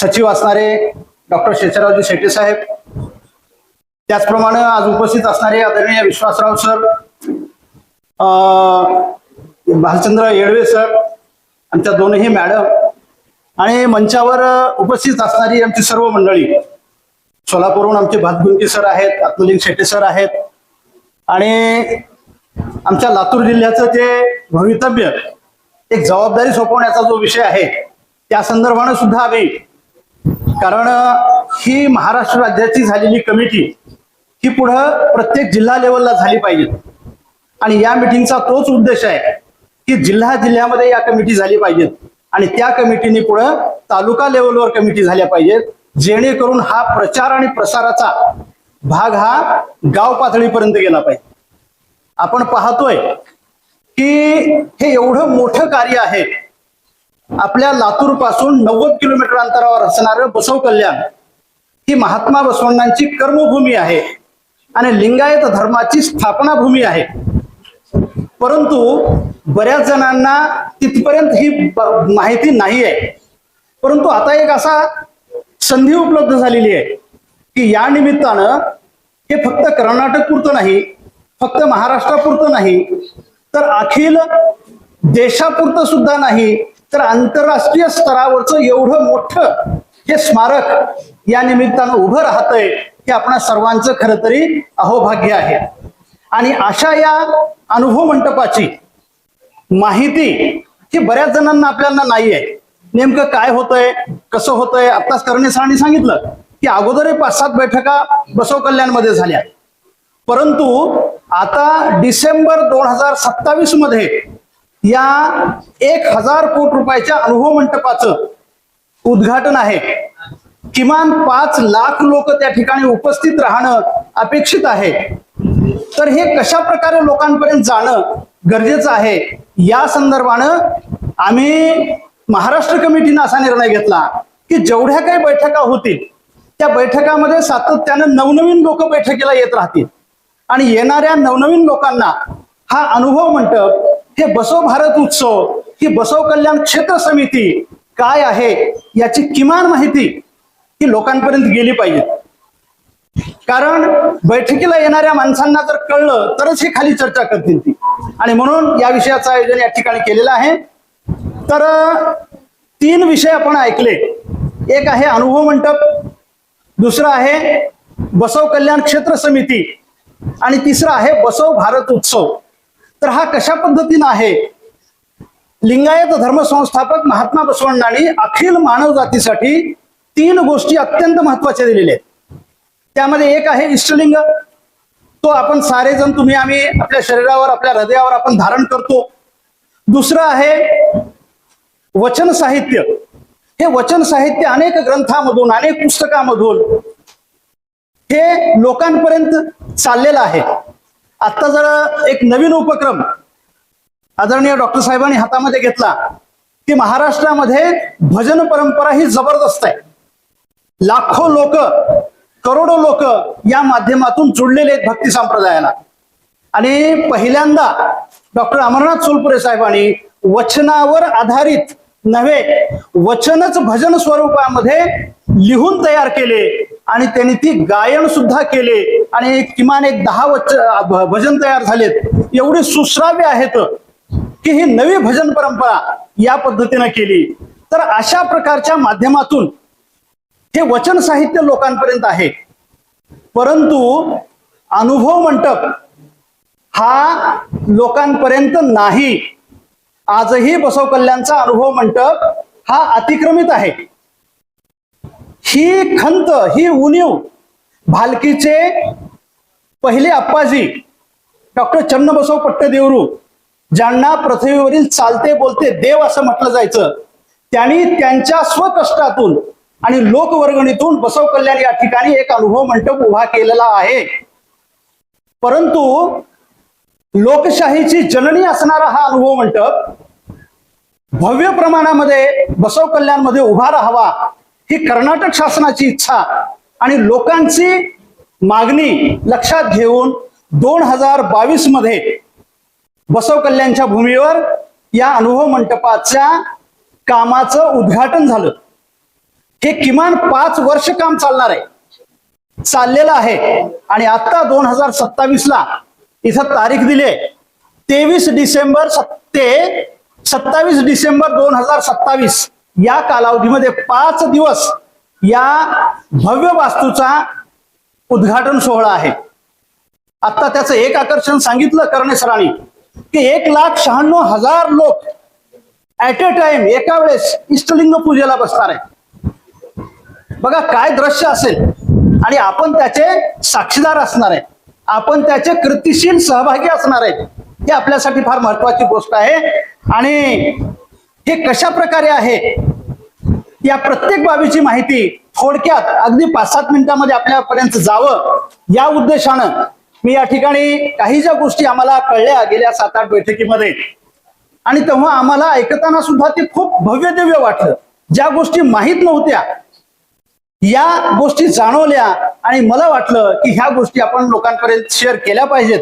सचिव असणारे डॉक्टर शेषरावजी शेट्टे साहेब, त्याचप्रमाणे आज उपस्थित असणारे आदरणीय विश्वासराव सर, भालचंद्र येडवे सर, आमच्या दोनही मॅडम आणि मंचावर उपस्थित असणारी आमची सर्व मंडळी, सोलापूरहून आमचे भातगुंकी सर आहेत, आत्मलिंग शेट्टे सर आहेत आणि आमच्या लातूर जिल्ह्याचं जे भवितव्य एक जबाबदारी सोपवण्याचा जो विषय आहे त्या संदर्भाने सुद्धा आम्ही, कारण ही महाराष्ट्र राज्याची झालेली कमिटी ही पुढं प्रत्येक जिल्हा लेवलला झाली पाहिजे आणि या मीटिंगचा तोच उद्देश आहे की जिल्ह्यामध्ये या कमिटी झाली पाहिजेत आणि त्या कमिटीने पुढं तालुका लेवलवर कमिटी झाल्या पाहिजेत, जेणेकरून हा प्रचार आणि प्रसाराचा भाग हा गाव पातळीपर्यंत गेला पाहिजे. आपण पाहतोय की हे एवढं मोठं कार्य आहे. आपल्या लातूर पासून 90 किलोमीटर अंतरावर असणारं बसव कल्याण ही महात्मा बसवण्णांची कर्मभूमी आहे आणि लिंगायत धर्माची स्थापना भूमी आहे. परंतु बऱ्याच जणांना तिथपर्यंत ही माहिती नाही आहे. परंतु आता एक असा संधी उपलब्ध झालेली आहे की या निमित्तानं हे फक्त कर्नाटक पुरतं नाही, फक्त महाराष्ट्रापुरतं नाही, तर अखिल देशापुरतं सुद्धा नाही, तर आंतरराष्ट्रीय स्तरावरचं एवढं मोठं हे स्मारक या निमित्तानं उभं राहतंय हे आपणा सर्वांचं खरं तरी अहोभाग्य आहे. आणि अशा या अनुभव मंटपाची माहिती ही बऱ्याच जणांना आपल्याला नाही आहे. नेमकं काय होतंय, कसं होतंय, आत्ताच करणे सरांनी सांगितलं की अगोदर 5-7 बैठका बसव कल्याणमध्ये झाल्या, परंतु आता डिसेंबर 2027 मध्ये या 1000 कोटी रुपयाच्या अनुभव मंटपाचं उद्घाटन आहे. किमान 5 लाख लोक त्या ठिकाणी उपस्थित राहणं अपेक्षित आहे. तर हे कशा प्रकारे लोकांपर्यंत जाणं गरजेचं आहे या संदर्भानं आम्ही महाराष्ट्र कमिटीनं असा निर्णय घेतला की जेवढ्या काही बैठका होतील त्या बैठकामध्ये सातत्यानं नवनवीन लोक बैठकीला येत राहतील आणि येणाऱ्या नवनवीन लोकांना हा अनुभव मंटप, हे बसव भारत उत्सव, ही बसव कल्याण क्षेत्र समिती काय आहे याची किमान माहिती ही लोकांपर्यंत गेली पाहिजे. कारण बैठकीला येणाऱ्या माणसांना जर कळलं तरच हे खाली चर्चा करतील ती, आणि म्हणून या विषयाचं आयोजन या ठिकाणी केलेलं आहे. तर 3 विषय आपण ऐकले. एक आहे अनुभव मंटप, दुसरा आहे बसव कल्याण क्षेत्र समिती आणि तिसरा आहे बसव भारत उत्सव. तर हा कशा पद्धतीनं आहे, लिंगायत धर्म संस्थापक महात्मा बसवण्णांनी अखिल मानव जातीसाठी 3 गोष्टी अत्यंत महत्वाच्या दिलेल्या आहेत. त्यामध्ये एक आहे इष्टलिंग, तो आपण सारेजण, तुम्ही, आम्ही आपल्या शरीरावर, आपल्या हृदयावर आपण धारण करतो. दुसरं आहे वचन साहित्य. हे वचन साहित्य अनेक ग्रंथामधून, अनेक पुस्तकामधून हे लोकांपर्यंत चाललेलं आहे. आता जर एक नवीन उपक्रम आदरणीय डॉक्टर साहेबांनी हातामध्ये घेतला की महाराष्ट्रामध्ये भजन परंपरा ही जबरदस्त आहे. लाखो लोक, करोडो लोक या माध्यमातून जुळलेले आहेत भक्ती संप्रदायाला. आणि पहिल्यांदा डॉक्टर अमरनाथ सोलपुरे साहेबांनी वचनावर आधारित नव्हे, वचनच भजन स्वरूपामध्ये लिहून तयार केले आणि त्यांनी ती गायन सुद्धा केले आणि किमान 10 भजन तयार झालेत. एवढी सुश्राव्य आहेत की ही नवी भजन परंपरा या पद्धतीने केली. तर अशा प्रकारच्या माध्यमातून हे वचन साहित्य लोकांपर्यंत आहे. परंतु अनुभव मंटप हा लोकांपर्यंत नाही. आजही बसव कल्याणचा अनुभव मंटप हा अतिक्रमित आहे. ही खंत, ही उणीव भालकीचे पहिले अप्पाजी डॉक्टर चन्नबसव पट्टदेवरू, ज्यांना पृथ्वीवरील चालते बोलते देव असं म्हटलं जायचं, त्यांनी त्यांच्या स्वकष्टातून आणि लोकवर्गणीतून बसव कल्याण या ठिकाणी एक अनुभव मंडप उभा केलेला आहे. परंतु लोकशाहीची जननी असणारा हा अनुभव मंडप भव्य प्रमाणामध्ये बसव कल्याण मध्ये उभा राहावा ही कर्नाटक शासनाची इच्छा आणि लोकांची मागणी लक्षात घेऊन 2022 मध्ये बसव कल्याणच्या भूमीवर या अनुभव मंडपाच्या कामाचं उद्घाटन झालं. हे किमान 5 वर्ष काम चालणार आहे, चाललेलं आहे. आणि आता 2027ला इथं तारीख दिली आहे 23 डिसेंबर ते 27 डिसेंबर 2027 या कालावधीमध्ये 5 दिवस या भव्य वास्तूचा उद्घाटन सोहळा आहे. आता त्याचं एक आकर्षण सांगितलं करणे सरांनी की 1,96,000 लोक ऍट अ टाइम एका वेळेस इष्टलिंग पूजेला बसणार आहे. बघा काय दृश्य असेल, आणि आपण त्याचे साक्षीदार असणार आहे, आपण त्याचे कृतिशील सहभागी असणार आहे. ही आपल्यासाठी फार महत्वाची गोष्ट आहे. आणि हे कशा प्रकारे आहे या प्रत्येक बाबीची माहिती थोडक्यात अगदी 5-7 मिनिटांमध्ये आपल्यापर्यंत जावं या उद्देशानं मी या ठिकाणी काही ज्या गोष्टी आम्हाला कळल्या गेल्या 7-8 बैठकीमध्ये, आणि तेव्हा आम्हाला ऐकताना सुद्धा ते खूप भव्य दिव्य वाटलं. ज्या गोष्टी माहीत नव्हत्या या गोष्टी जाणवल्या, आणि मला वाटलं की ह्या गोष्टी आपण लोकांपर्यंत शेअर केल्या पाहिजेत.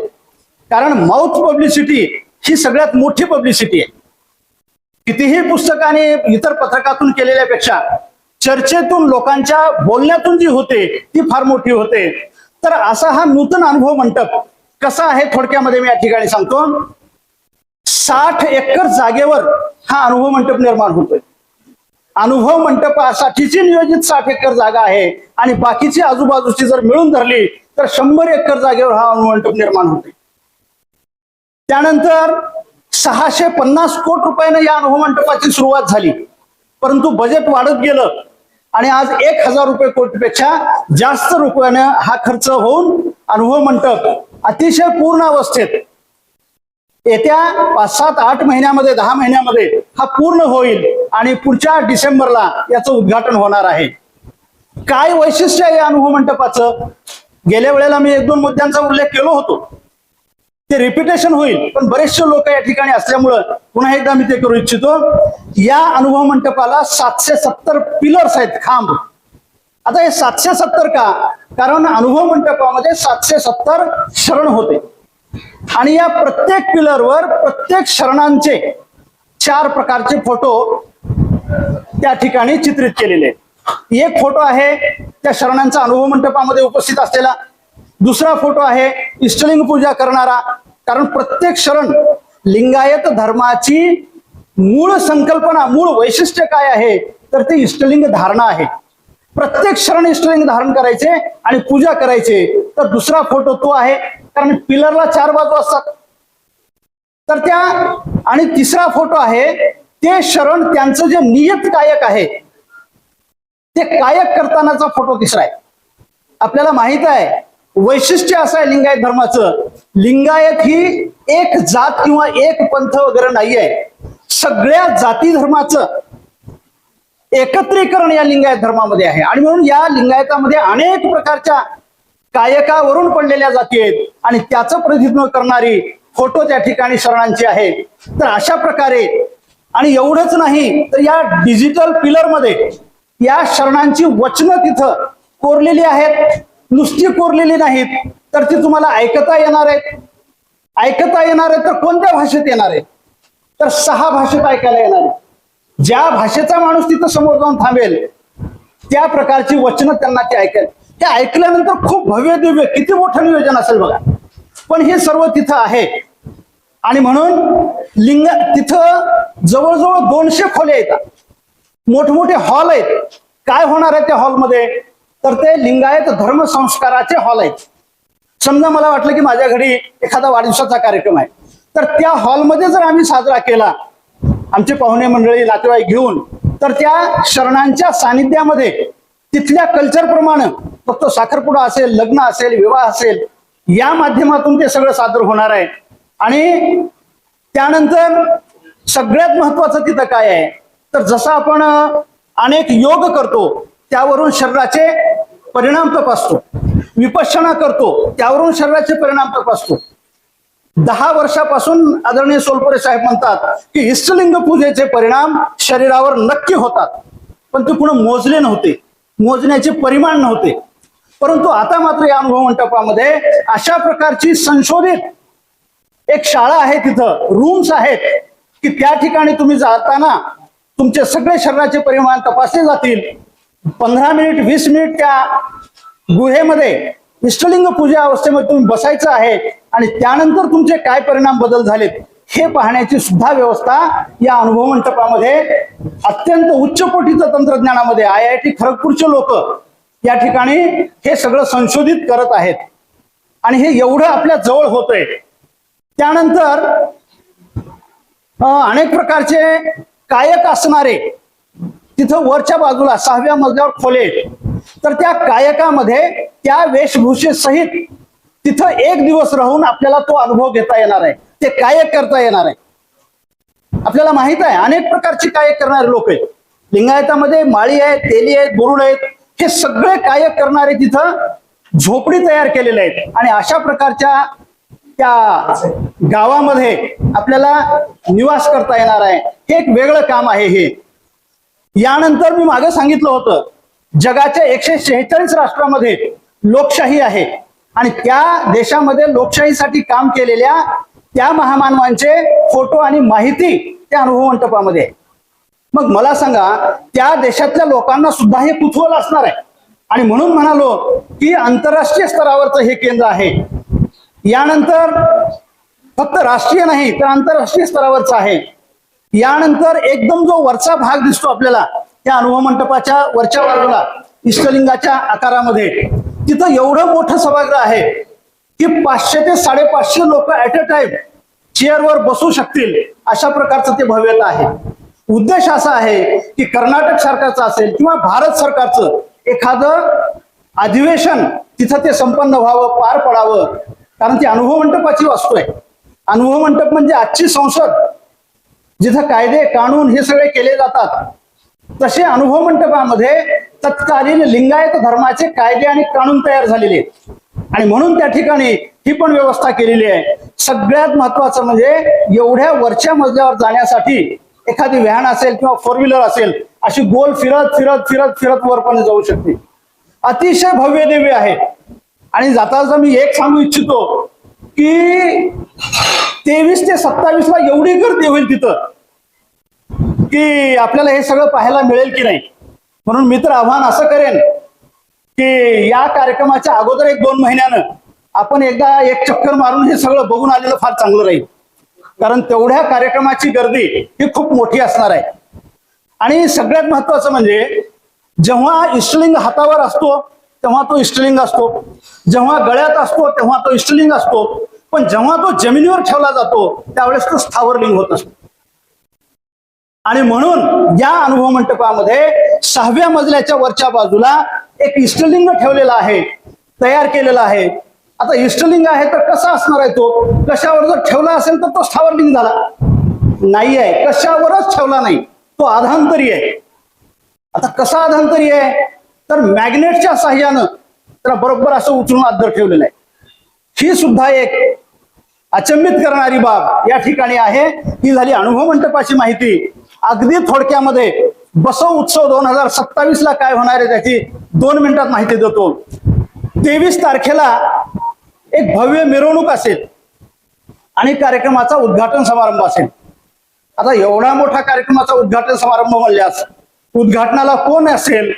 कारण माउथ पब्लिसिटी ही सगळ्यात मोठी पब्लिसिटी आहे. कितीही पुस्तकाने इतर पत्रकातून केलेल्यापेक्षा चर्चेतून लोकांच्या बोलण्यातून जी होते ती फार मोठी होते. तर असा हा नूतन अनुभव मंडप कसा आहे थोडक्यामध्ये मी या ठिकाणी सांगतो. 60 एकर जागेवर हा अनुभव मंडप निर्माण होतोय. अनुभव मंडपासाठीची नियोजित 60 एकर जागा आहे, आणि बाकीची आजूबाजूची जर मिळून धरली तर 100 एकर जागेवर हा अनुभव मंडप निर्माण होते. त्यानंतर 650 कोटी रुपयाने या अनुभव मंडपाची सुरुवात झाली, परंतु बजेट वाढत गेलं आणि आज 1000 कोटीपेक्षा जास्त रुपयानं हा खर्च होऊन अनुभव मंडप अतिशय पूर्ण अवस्थेत येत्या 5-7-8 महिन्यामध्ये 10 महिन्यामध्ये हा पूर्ण होईल, आणि पुढच्या डिसेंबरला याचं उद्घाटन होणार आहे. काय वैशिष्ट्य आहे या अनुभव मंडपाचं? गेल्या वेळेला मी 1-2 मुद्द्यांचा उल्लेख केलो होतो, ते रिपिटेशन होईल, पण बरेचसे लोक या ठिकाणी असल्यामुळं पुन्हा एकदा मी ते करू इच्छितो. या अनुभव मंडपाला 770 पिलर्स आहेत, खांब. आता हे 770 का? कारण अनुभव मंडपामध्ये 770 शरण होते, आणि या प्रत्येक पिलरवर प्रत्येक शरणांचे 4 प्रकारचे फोटो त्या ठिकाणी चित्रित केलेले आहेत. एक फोटो आहे त्या शरणांचा अनुभव मंडपामध्ये उपस्थित असलेला, दुसरा फोटो आहे इष्टलिंग पूजा करणारा. कारण प्रत्येक शरण लिंगायत धर्माची मूळ संकल्पना, मूळ वैशिष्ट्य काय आहे तर ते इष्टलिंग धारणा आहे. प्रत्येक शरण इष्टलिंग धारण करायचे आणि पूजा करायचे. तर दुसरा फोटो तो आहे, कारण पिलरला 4 बाजू असतात. तर त्या, आणि तिसरा फोटो आहे ते शरण त्यांचं जे नियत कायक आहे ते कायक करतानाचा फोटो तिसरा आहे. आपल्याला माहित आहे वैशिष्ट्य असं आहे लिंगायत धर्माचं, लिंगायत ही एक जात किंवा एक पंथ वगैरे नाहीये. सगळ्या जाती धर्माचं एकत्रीकरण या लिंगायत धर्मामध्ये आहे. आणि म्हणून या लिंगायतामध्ये अनेक प्रकारच्या कायकावरून पडलेल्या जाती आहेत, आणि त्याचं प्रतिनिधित्व करणारी फोटो त्या ठिकाणी शरणांची आहे. तर अशा प्रकारे, आणि एवढंच नाही तर या डिजिटल पिलर मध्ये या शरणांची वचनं तिथं कोरलेली आहेत. नुसती कोरलेली नाहीत, तर ती तुम्हाला ऐकता येणार आहेत. ऐकता येणार आहे तर कोणत्या भाषेत येणार आहे तर 6 भाषेत ऐकायला येणार आहे. ज्या भाषेचा माणूस तिथं समोर जाऊन थांबेल त्या प्रकारची वचनं त्यांना ते ऐकेल. ते ऐकल्यानंतर खूप भव्य दिव्य किती मोठं नियोजन असेल बघा. पण हे सर्व तिथं आहे, आणि म्हणून तिथं जवळजवळ 200 खोल्या येतात, मोठमोठे हॉल आहेत. काय होणार आहे त्या हॉलमध्ये तर ते लिंगायत धर्म संस्काराचे हॉल आहेत. समजा मला वाटलं की माझ्या घरी एखादा वाढदिवसाचा कार्यक्रम आहे, तर त्या हॉलमध्ये जर आम्ही साजरा केला आमचे पाहुणे मंडळी नातेवाईक घेऊन, तर त्या शरणांच्या सानिध्यामध्ये तिथल्या कल्चर प्रमाणे फक्त साखरपुडा असेल, लग्न असेल, विवाह असेल, या माध्यमातून ते सगळं सादर होणार आहे. आणि त्यानंतर सगळ्यात महत्वाचं तिथं काय आहे तर जसं आपण अनेक योग करतो त्यावरून शरीराचे परिणाम तपासतो, विपश्यना करतो त्यावरून शरीराचे परिणाम तपासतो. 10 वर्षापासून आदरणीय सोलपुरे साहेब म्हणतात की इष्टलिंग पूजेचे परिणाम शरीरावर नक्की होतात, पण ते पुढे मोजले नव्हते, मोजण्याचे परिमाण नव्हते. परंतु आता मात्र या अनुभव मंडपामध्ये अशा प्रकारची संशोधित एक शाळा आहे, तिथं रूम्स आहेत की त्या ठिकाणी तुम्ही जाताना तुमचे सगळे शरीराचे परिमाण तपासले जातील. 15 मिनिट 20 मिनिट त्या गुहेमध्ये इष्टलिंग पूजा अवस्थेमध्ये तुम्ही बसायचं आहे आणि त्यानंतर तुमचे काय परिणाम बदल झालेत हे पाहण्याची सुद्धा व्यवस्था या अनुभव मंटपामध्ये अत्यंत उच्च कोटीचं तंत्रज्ञानामध्ये IIT खरगपूरचे लोक या ठिकाणी हे सगळं संशोधित करत आहेत आणि हे एवढं आपल्या जवळ होतंय. त्यानंतर अनेक प्रकारचे कायक असणारे तिथं वरच्या बाजूला 6व्या मजल्यावर खोले, तर त्या कायकामध्ये त्या वेशभूषेसहित तिथं एक दिवस राहून आपल्याला तो अनुभव घेता येणार आहे, ते कायक करता येणार आहे. आपल्याला माहित आहे अनेक प्रकारची कायक करणारे लोक आहेत. लिंगायतामध्ये माळी आहेत, तेली आहेत, बुरुड आहेत, हे सगळे कायक करणारे तिथं झोपडी तयार केलेले आहेत आणि अशा प्रकारच्या त्या गावामध्ये आपल्याला निवास करता येणार आहे. हे एक वेगळं काम आहे. हे यानंतर मी मागे सांगितलं होतं जगाच्या 146 राष्ट्रामध्ये लोकशाही आहे आणि त्या देशामध्ये लोकशाहीसाठी काम केलेल्या त्या महामानवांचे फोटो आणि माहिती त्या अनुभव मंटपामध्ये आहे. मग मला सांगा त्या देशातल्या लोकांना सुद्धा हे कुतूहल असणार आहे आणि म्हणून म्हणालो की आंतरराष्ट्रीय स्तरावरचं हे केंद्र आहे. यानंतर फक्त राष्ट्रीय नाही तर आंतरराष्ट्रीय स्तरावरचं आहे. यानंतर एकदम जो वरचा भाग दिसतो आपल्याला त्या अनुभव मंटपाच्या वरच्या बाजूला इष्टलिंगाच्या आकारामध्ये, तिथं एवढं मोठं सभागृह आहे की 500 ते 550 लोक ऍट अ टाइम चेअरवर बसू शकतील अशा प्रकारचं ते भव्यता आहे. उद्देश असा आहे की कर्नाटक सरकारचं असेल किंवा भारत सरकारचं एखादं अधिवेशन तिथं ते संपन्न व्हावं, पार पडावं, कारण ती अनुभव मंटपाची वास्तू आहे. अनुभव मंटप म्हणजे आजची संसद, जिथं कायदे कानून हे सगळे केले जातात, तसे अनुभव मंटपामध्ये तत्कालीन लिंगायत धर्माचे कायदे आणि कानून तयार झालेले आहेत आणि म्हणून त्या ठिकाणी ही पण व्यवस्था केलेली आहे. सगळ्यात महत्वाचं म्हणजे एवढ्या वरच्या मजल्यावर जाण्यासाठी एखादी व्हॅन असेल किंवा 4 व्हीलर असेल अशी गोल फिरत फिरत फिरत फिरत वरपर्यंत जाऊ शकते. अतिशय भव्य दिव्य आहे. आणि जाता मी एक सांगू इच्छितो की 23 ते 27 ला एवढी गर्दी होईल तिथं की आपल्याला हे सगळं पाहायला मिळेल की नाही. म्हणून मित्र आव्हान असं करेन की या कार्यक्रमाच्या अगोदर 1-2 महिन्यानं आपण एकदा एक चक्कर मारून हे सगळं बघून आलेलं फार चांगलं राहील, कारण तेवढ्या कार्यक्रमाची गर्दी ही खूप मोठी असणार आहे. आणि सगळ्यात महत्वाचं म्हणजे जेव्हा इष्टलिंग हातावर असतो तेव्हा तो इष्टलिंग असतो, जेव्हा गळ्यात असतो तेव्हा तो इष्टलिंग असतो, पण जेव्हा तो जमिनीवर ठेवला जातो त्यावेळेस तो स्थावरलिंग होत असतो. आणि म्हणून या अनुभव मंटपामध्ये 6व्या मजल्याच्या वरच्या बाजूला एक इष्टलिंग ठेवलेला आहे, तयार केलेला आहे. आता इष्टलिंग आहे तर कसा असणार आहे तो? कशावर जर ठेवला असेल तर तो स्थावरलिंग झाला नाही आहे, कशावरच ठेवला नाही, तो आधांतरी आहे. आता कसा आधांतरी आहे तर मॅग्नेटच्या साह्यानं त्याला बरोबर असं उचलून अद्दर ठेवलेलं आहे. ही सुद्धा एक अचंबित करणारी बाब या ठिकाणी आहे. ही झाली अनुभव मंटपाची माहिती. अगदी थोडक्यामध्ये बसव उत्सव 2027 ला काय होणार आहे त्याची 2 मिनिटात माहिती देतो. 23 तारखेला एक भव्य मिरवणूक असेल आणि कार्यक्रमाचा उद्घाटन समारंभ असेल. आता एवढा मोठा कार्यक्रमाचा उद्घाटन समारंभ म्हणल्यास उद्घाटनाला कोण असेल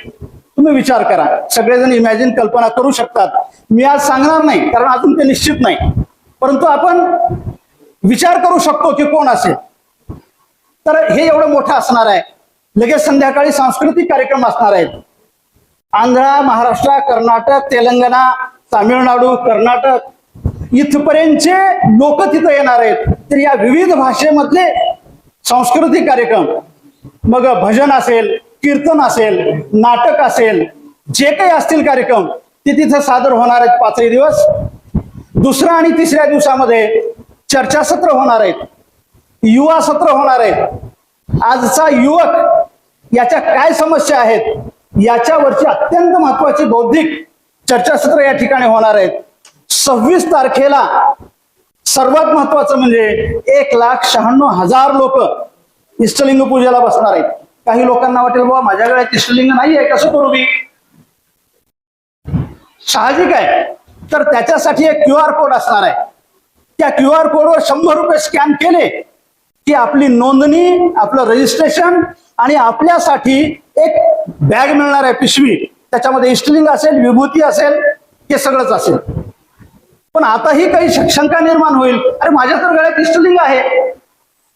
तुम्ही विचार करा. सगळेजण इमॅजिन कल्पना करू शकतात. मी आज सांगणार नाही कारण अजून ते निश्चित नाही, परंतु आपण विचार करू शकतो की कोण असेल. तर हे एवढं मोठं असणार आहे. लगेच संध्याकाळी सांस्कृतिक कार्यक्रम असणार आहेत. आंध्र, महाराष्ट्र, कर्नाटक, तेलंगणा, तामिळनाडू, कर्नाटक इथपर्यंतचे लोक तिथं येणार आहेत. तर या विविध भाषेमधले सांस्कृतिक कार्यक्रम, मग भजन असेल, कीर्तन असेल, नाटक असेल, जे काही असतील कार्यक्रम ते तिथं सादर होणार आहेत 5 दिवस. दुसऱ्या आणि तिसऱ्या दिवसामध्ये चर्चासत्र होणार आहेत, युवा सत्र होणार आहेत. आजचा युवक याच्या काय समस्या आहेत याच्यावरची अत्यंत महत्वाची बौद्धिक चर्चासत्र या ठिकाणी होणार आहेत. 26 तारखेला सर्वात महत्वाचं म्हणजे 1,96,000 लोक इष्टलिंग पूजेला बसणार आहेत. काही लोकांना वाटेल बाबा माझ्या गळ्यात इष्टलिंग नाही आहे, कसं करू मी? साहजिक आहे. तर त्याच्यासाठी एक QR कोड असणार आहे. त्या QR कोडवर 100 रुपये स्कॅन केले की आपली नोंदणी, आपलं रजिस्ट्रेशन आणि आपल्यासाठी एक बॅग मिळणार आहे, पिशवी, त्याच्यामध्ये इष्टलिंग असेल, विभूती असेल, हे सगळंच असेल. पण आताही काही शंका निर्माण होईल, अरे माझ्या तर गळ्यात इष्टलिंग आहे,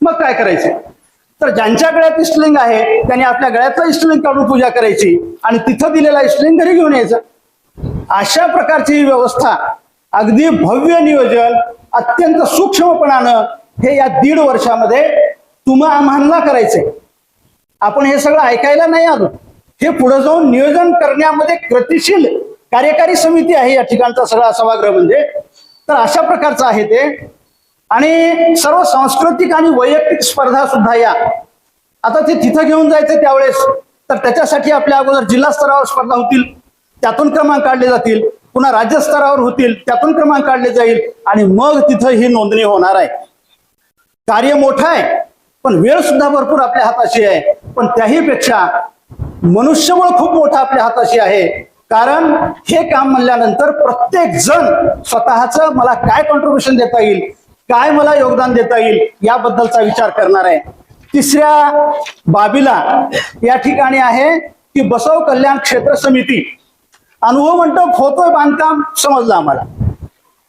मग काय करायचं? तर ज्यांच्या गळ्यात इष्टलिंग आहे त्यांनी आपल्या गळ्यातलं इष्टलिंग काढून पूजा करायची आणि तिथं दिलेला इष्टलिंग घरी घेऊन यायचं. अशा प्रकारची ही व्यवस्था, अगदी भव्य नियोजन, अत्यंत सूक्ष्मपणानं हे या 1.5 वर्षामध्ये तुम्हा आम्हाला करायचंय. आपण हे सगळं ऐकायला नाही आलो, हे पुढे जाऊन नियोजन करण्यामध्ये गतिशील कार्यकारी समिती आहे या ठिकाणचा सगळा सभागृह म्हणजे. तर अशा प्रकारचं आहे ते. आणि सर्व सांस्कृतिक आणि वैयक्तिक स्पर्धा सुद्धा या आता ते तिथं घेऊन जायचं त्यावेळेस, तर त्याच्यासाठी आपल्या अगोदर जिल्हा स्तरावर स्पर्धा होतील, त्यातून क्रमांक काढले जातील, पुन्हा राज्य स्तरावर होतील, त्यातून क्रमांक काढले जाईल आणि मग तिथं ही नोंदणी होणार आहे. कार्य मोठं आहे, पण वेळ सुद्धा भरपूर आपल्या हाताशी आहे. पण त्याही पेक्षा मनुष्यबळ खूप मोठं आपल्या हाताशी आहे. कारण हे काम म्हणल्यानंतर प्रत्येक जण स्वतःचं मला काय कॉन्ट्रीब्युशन देता येईल, काय मला योगदान देता येईल याबद्दलचा विचार करणार आहे. तिसऱ्या बाबीला या ठिकाणी आहे की बसव कल्याण क्षेत्र समिती. अनुभव मंडप होतोय बांधकाम समजलं आम्हाला,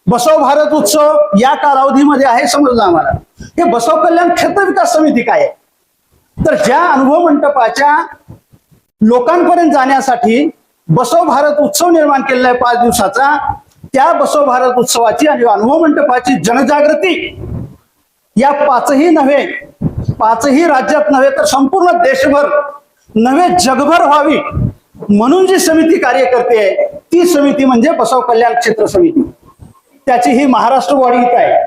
बसव भारत उत्सव या कालावधीमध्ये आहे समजलं आम्हाला. हे बसव कल्याण क्षेत्र विकास समिती काय आहे? तर ज्या अनुभव मंडपाच्या लोकांपर्यंत जाण्यासाठी बसव भारत उत्सव निर्माण केलेला आहे 5 दिवसाचा, त्या बसव भारत उत्सवाची आणि अनुभव मंडपाची जनजागृती या 5ही राज्यात नव्हे तर संपूर्ण देशभर नव्हे जगभर व्हावी म्हणून जी समिती कार्य करते ती समिती म्हणजे बसव कल्याण क्षेत्र समिती. त्याची ही महाराष्ट्र बॉडी इथं आहे,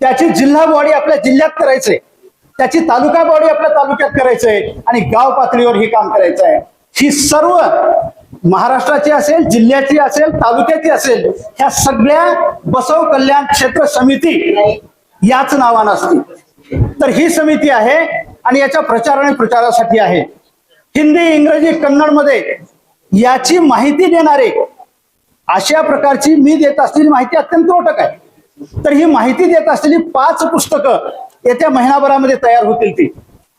त्याची जिल्हा बॉडी आपल्या जिल्ह्यात करायचंय, त्याची तालुका बॉडी आपल्या तालुक्यात करायचंय आणि गाव पातळीवर हे काम करायचं आहे. ही सर्व महाराष्ट्राची असेल, जिल्ह्याची असेल, तालुक्याची असेल, ह्या सगळ्या बसव कल्याण क्षेत्र समिती याच नावानं असते. तर ही समिती आहे आणि याच्या प्रचार आणि प्रचारासाठी आहे. हिंदी, इंग्रजी, कन्नड मध्ये याची माहिती देणारे अशा प्रकारची मी देत असलेली माहिती अत्यंत त्रोटक आहे. तर ही माहिती देत असलेली 5 पुस्तकं येत्या महिनाभरामध्ये तयार होतील ती.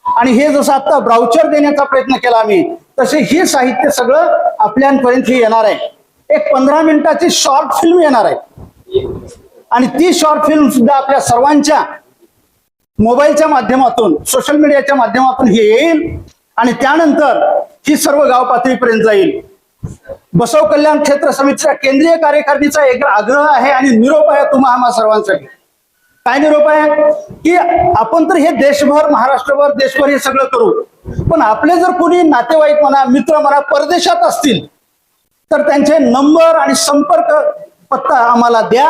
आणि हे जसं आता ब्राउचर देण्याचा प्रयत्न केला आम्ही, तसे हे साहित्य सगळं आपल्यापर्यंत येणार आहे. एक 15 मिनिटाची शॉर्ट फिल्म येणार आहे आणि ती शॉर्ट फिल्म सुद्धा आपल्या सर्वांच्या मोबाईलच्या माध्यमातून, सोशल मीडियाच्या माध्यमातून हे येईल आणि त्यानंतर ही सर्व गाव पातळीपर्यंत जाईल. बसव कल्याण क्षेत्र समितीच्या केंद्रीय कार्यकारिणीचा एक आग्रह आहे आणि निरोप आहे तुम्हा आम्हा सर्वांसाठी. काय निरोप आहे की आपण तर हे देशभर, महाराष्ट्रभर, देशभर हे सगळं करू, पण आपले जर कोणी नातेवाईक म्हणा, मित्र म्हणा परदेशात असतील तर त्यांचे नंबर आणि संपर्क पत्ता आम्हाला द्या,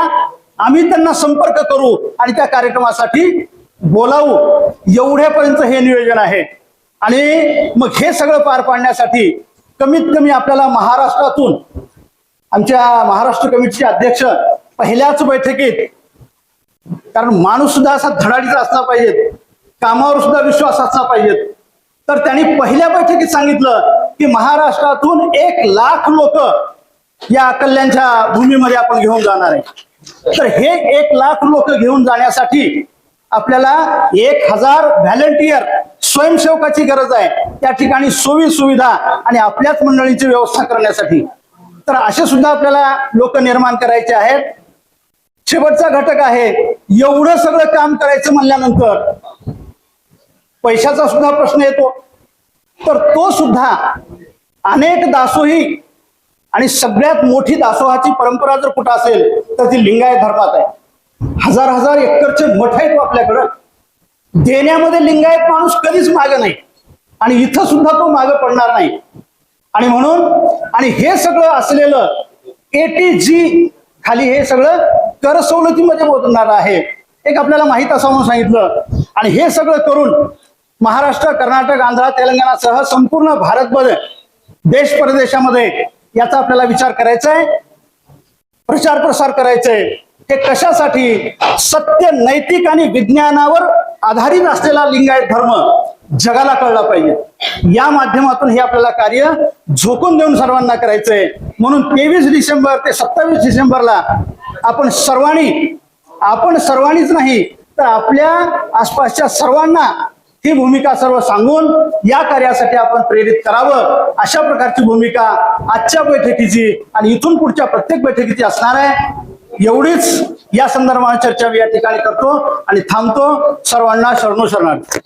आम्ही त्यांना संपर्क करू आणि त्या कार्यक्रमासाठी बोलावू. एवढ्यापर्यंत हे नियोजन आहे. आणि मग हे सगळं पार पाडण्यासाठी कमीत कमी आपल्याला महाराष्ट्रातून आमच्या महाराष्ट्र कमिटीचे अध्यक्ष पहिल्याच बैठकीत, कारण माणूस सुद्धा असा धडाडीचा असला पाहिजे, कामावर सुद्धा विश्वास असला पाहिजे, तर त्यांनी पहिल्या बैठकीत सांगितलं की महाराष्ट्रातून 1 लाख लोक या कल्याणच्या भूमीमध्ये आपण घेऊन जाणार आहे. तर हे 1 लाख लोक घेऊन जाण्यासाठी आपल्याला 1000 व्हॉलंटियर स्वयंसेवकाची गरज आहे, त्या ठिकाणी सोयी सुविधा आणि आपल्याच मंडळींची व्यवस्था करण्यासाठी. तर असे सुद्धा आपल्याला लोक निर्माण करायचे आहेत. शेवटचा घटक आहे, एवढं सगळं काम करायचं म्हणल्यानंतर पैशाचा सुद्धा प्रश्न येतो. तर तो सुद्धा अनेक दासोही आणि सगळ्यात मोठी दासोहाची परंपरा जर कुठं असेल तर ती लिंगायत धर्मात आहे. 1000 एकरचे मठ आहेत आपल्याकडं. देण्यामध्ये लिंगायत माणूस कधीच मागं नाही आणि इथं सुद्धा तो मागं पडणार नाही. आणि म्हणून आणि हे सगळं असलेलं ATG खाली हे सगळं कर सवलतीमध्ये मोडणार आहे, एक आपल्याला माहित असावं म्हणून सांगितलं. आणि हे सगळं करून महाराष्ट्र, कर्नाटक, आंध्र, तेलंगणासह संपूर्ण भारतभर, देश परदेशामध्ये याचा आपल्याला विचार करायचा आहे, प्रचार प्रसार करायचा आहे. हे कशासाठी? सत्य, नैतिक आणि विज्ञानावर आधारित असलेला लिंगायत धर्म जगाला कळला पाहिजे. या माध्यमातून हे आपल्याला कार्य झोकून देऊन सर्वांना करायचंय. म्हणून 23 डिसेंबर ते 27 डिसेंबरला आपण सर्वांनीच नाही तर आपल्या आसपासच्या सर्वांना ही भूमिका सर्व सांगून या कार्यासाठी आपण प्रेरित करावं, अशा प्रकारची भूमिका आजच्या बैठकीची आणि इथून पुढच्या प्रत्येक बैठकीची असणार आहे। एवढीच या संदर्भात चर्चा मी या ठिकाणी करतो आणि थांबतो। सर्वांना शरणोशरणार्थी।